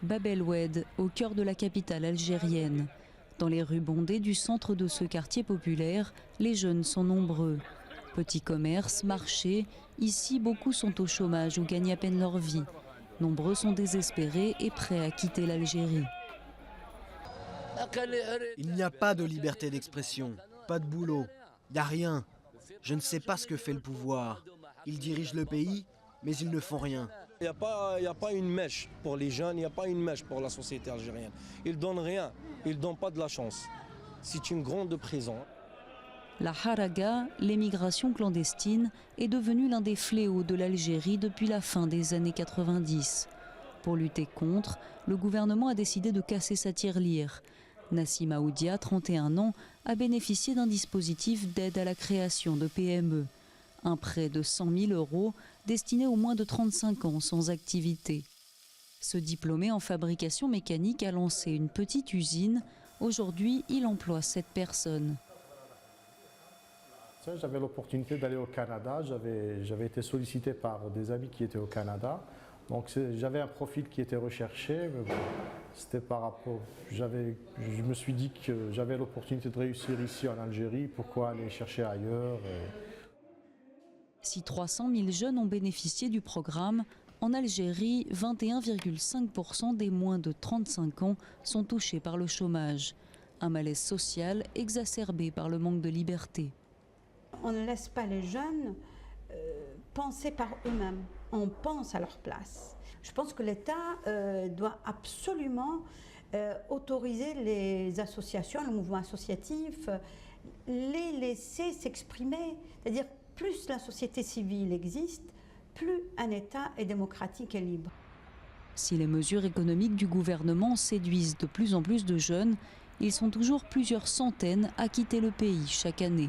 Bab El Oued, au cœur de la capitale algérienne. Dans les rues bondées du centre de ce quartier populaire, les jeunes sont nombreux. Petits commerces, marchés, ici beaucoup sont au chômage ou gagnent à peine leur vie. Nombreux sont désespérés et prêts à quitter l'Algérie. Il n'y a pas de liberté d'expression, pas de boulot, il n'y a rien. Je ne sais pas ce que fait le pouvoir. Ils dirigent le pays, mais ils ne font rien. Il n'y a pas une mèche pour les jeunes, il n'y a pas une mèche pour la société algérienne. Ils ne donnent rien, ils ne donnent pas de la chance. C'est une grande prison. La haraga, l'émigration clandestine, est devenue l'un des fléaux de l'Algérie depuis la fin des années 90. Pour lutter contre, le gouvernement a décidé de casser sa tirelire. Nassim Aoudia, 31 ans, a bénéficié d'un dispositif d'aide à la création de PME. Un prêt de 100 000 € destiné aux moins de 35 ans sans activité. Ce diplômé en fabrication mécanique a lancé une petite usine. Aujourd'hui, il emploie 7 personnes. J'avais l'opportunité d'aller au Canada. J'avais été sollicité par des amis qui étaient au Canada. Donc j'avais un profil qui était recherché. Mais bon, c'était par rapport. Je me suis dit que j'avais l'opportunité de réussir ici en Algérie. Pourquoi aller chercher ailleurs Si 300 000 jeunes ont bénéficié du programme, en Algérie, 21,5% des moins de 35 ans sont touchés par le chômage. Un malaise social exacerbé par le manque de liberté. On ne laisse pas les jeunes penser par eux-mêmes. On pense à leur place. Je pense que l'État doit absolument autoriser les associations, le mouvement associatif, les laisser s'exprimer. C'est-à-dire, plus la société civile existe, plus un État est démocratique et libre. Si les mesures économiques du gouvernement séduisent de plus en plus de jeunes, ils sont toujours plusieurs centaines à quitter le pays chaque année.